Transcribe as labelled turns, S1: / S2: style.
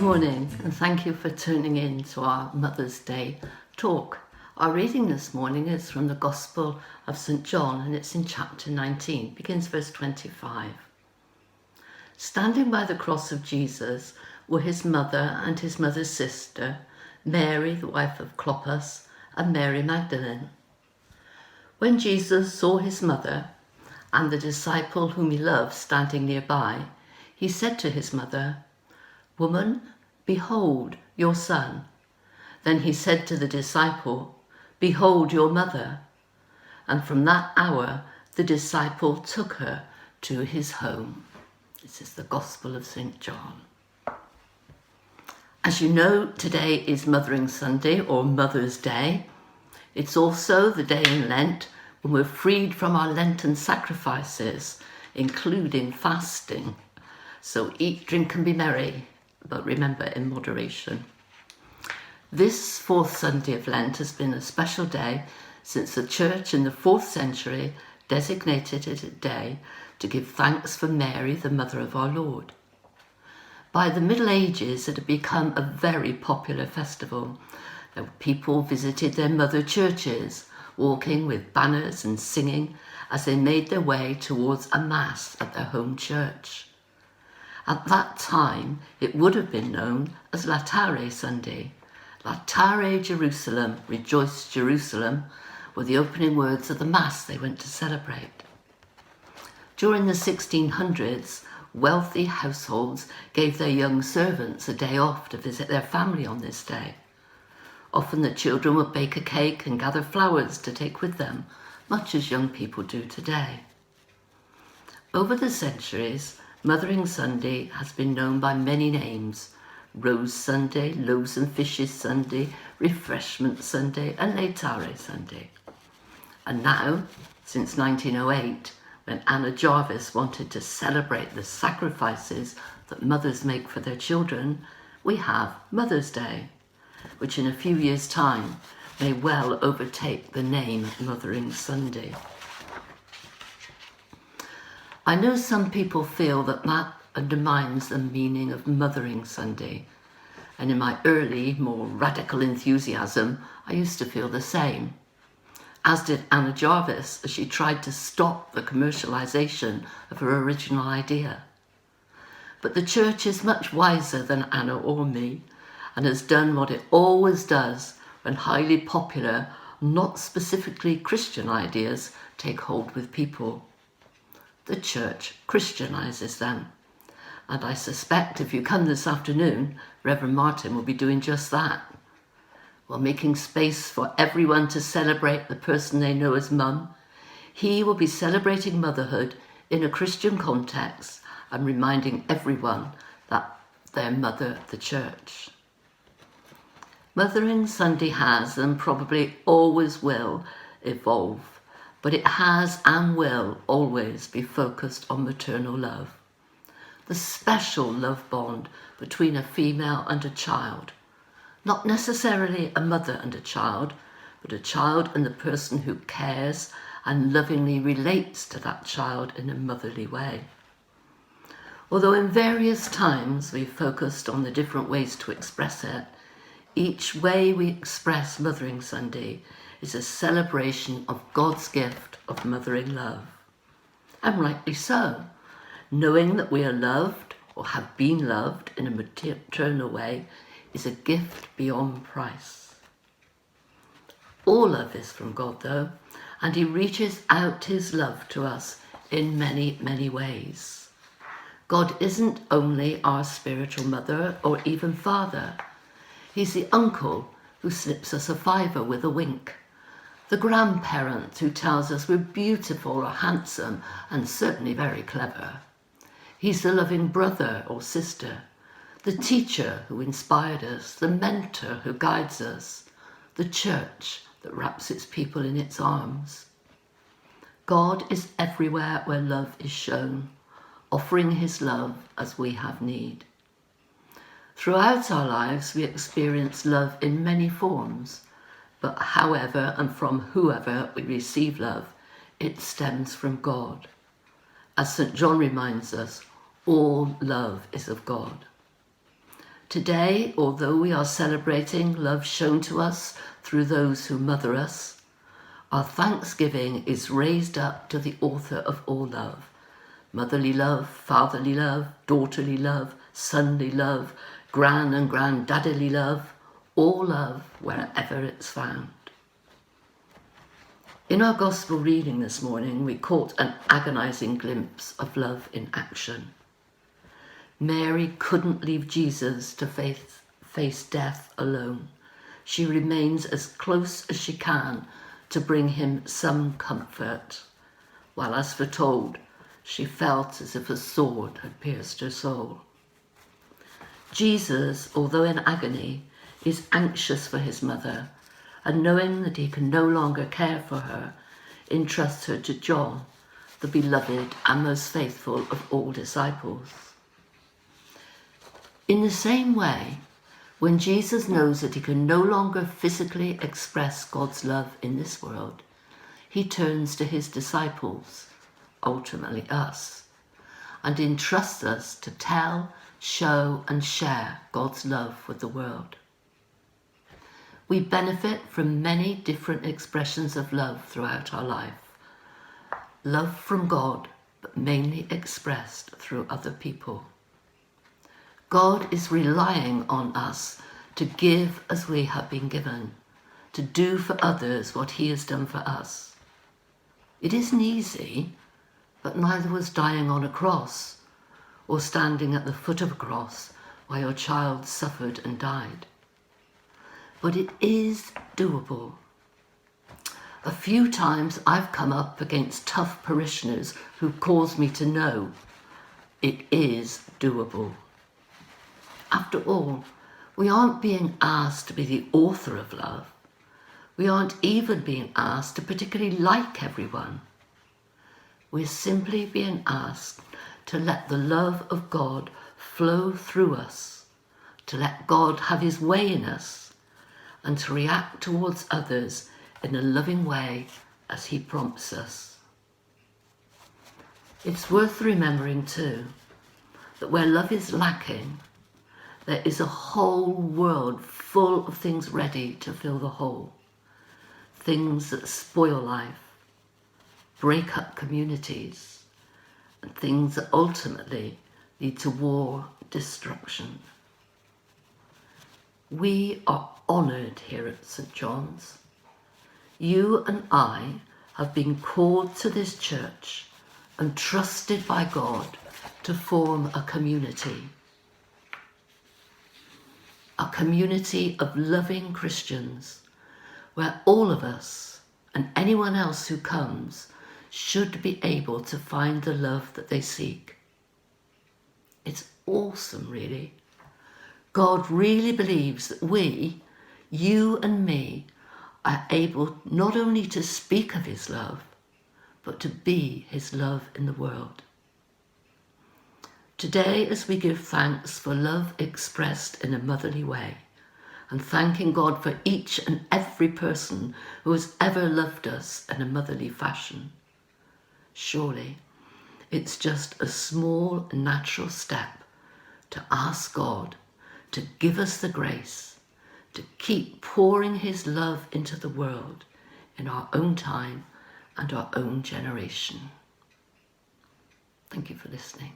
S1: morning, and thank you for tuning in to our Mother's Day talk. Our reading this morning is from the Gospel of St. John, and it's in chapter 19, begins verse 25. Standing by the cross of Jesus were his mother and his mother's sister, Mary, the wife of Clopas, and Mary Magdalene. When Jesus saw his mother and the disciple whom he loved standing nearby, he said to his mother, "Woman, behold your son." Then he said to the disciple, "Behold your mother." And from that hour, the disciple took her to his home. This is the Gospel of St. John. As you know, today is Mothering Sunday or Mother's Day. It's also the day in Lent when we're freed from our Lenten sacrifices, including fasting. So eat, drink and be merry, but remember, in moderation. This fourth Sunday of Lent has been a special day since the Church in the 4th century designated it a day to give thanks for Mary, the Mother of our Lord. By the Middle Ages, it had become a very popular festival. People visited their mother churches, walking with banners and singing as they made their way towards a Mass at their home church. At that time, it would have been known as Laetare Sunday. Laetare Jerusalem, rejoice Jerusalem, were the opening words of the Mass they went to celebrate. During the 1600s, wealthy households gave their young servants a day off to visit their family on this day. Often the children would bake a cake and gather flowers to take with them, much as young people do today. Over the centuries, Mothering Sunday has been known by many names: Rose Sunday, Loaves and Fishes Sunday, Refreshment Sunday, and Laetare Sunday. And now, since 1908, when Anna Jarvis wanted to celebrate the sacrifices that mothers make for their children, we have Mother's Day, which in a few years' time may well overtake the name Mothering Sunday. I know some people feel that undermines the meaning of Mothering Sunday, and in my early, more radical enthusiasm, I used to feel the same, as did Anna Jarvis as she tried to stop the commercialisation of her original idea. But the Church is much wiser than Anna or me, and has done what it always does when highly popular, not specifically Christian ideas take hold with people. The Church Christianises them. And I suspect if you come this afternoon, Reverend Martin will be doing just that. While making space for everyone to celebrate the person they know as Mum, he will be celebrating motherhood in a Christian context and reminding everyone that they're Mother the Church. Mothering Sunday has, and probably always will, evolve, but it has and will always be focused on maternal love, the special love bond between a female and a child, not necessarily a mother and a child, but a child and the person who cares and lovingly relates to that child in a motherly way. Although in various times we've focused on the different ways to express it, each way we express Mothering Sunday is a celebration of God's gift of mothering love. And rightly so. Knowing that we are loved or have been loved in a maternal way is a gift beyond price. All love is from God though, and he reaches out his love to us in many, many ways. God isn't only our spiritual mother or even father. He's the uncle who slips us a fiver with a wink, the grandparent who tells us we're beautiful or handsome and certainly very clever. He's the loving brother or sister, the teacher who inspired us, the mentor who guides us, the church that wraps its people in its arms. God is everywhere where love is shown, offering his love as we have need. Throughout our lives, we experience love in many forms, but however and from whoever we receive love, it stems from God. As St. John reminds us, all love is of God. Today, although we are celebrating love shown to us through those who mother us, our thanksgiving is raised up to the author of all love. Motherly love, fatherly love, daughterly love, sonly love, gran and granddaddy love, all love wherever it's found. In our gospel reading this morning, we caught an agonizing glimpse of love in action. Mary couldn't leave Jesus to face death alone. She remains as close as she can to bring him some comfort, while as foretold, she felt as if a sword had pierced her soul. Jesus, although in agony, is anxious for his mother, and knowing that he can no longer care for her, entrusts her to John, the beloved and most faithful of all disciples. In the same way, when Jesus knows that he can no longer physically express God's love in this world, he turns to his disciples, ultimately us, and entrusts us to tell, show and share God's love with the world. We benefit from many different expressions of love throughout our life. Love from God, but mainly expressed through other people. God is relying on us to give as we have been given, to do for others what he has done for us. It isn't easy, but neither was dying on a cross or standing at the foot of a cross while your child suffered and died. But it is doable. A few times I've come up against tough parishioners who cause me to know it is doable. After all, we aren't being asked to be the author of love. We aren't even being asked to particularly like everyone. We're simply being asked to let the love of God flow through us, to let God have his way in us, and to react towards others in a loving way as he prompts us. It's worth remembering too that where love is lacking, there is a whole world full of things ready to fill the hole. Things that spoil life, break up communities, and things that ultimately lead to war, destruction. We are honoured here at St. John's. You and I have been called to this church and trusted by God to form a community of loving Christians, where all of us and anyone else who comes should be able to find the love that they seek. It's awesome, really. God really believes that we, you and me, are able not only to speak of his love, but to be his love in the world. Today, as we give thanks for love expressed in a motherly way, and thanking God for each and every person who has ever loved us in a motherly fashion, surely it's just a small natural step to ask God to give us the grace to keep pouring his love into the world in our own time and our own generation. Thank you for listening.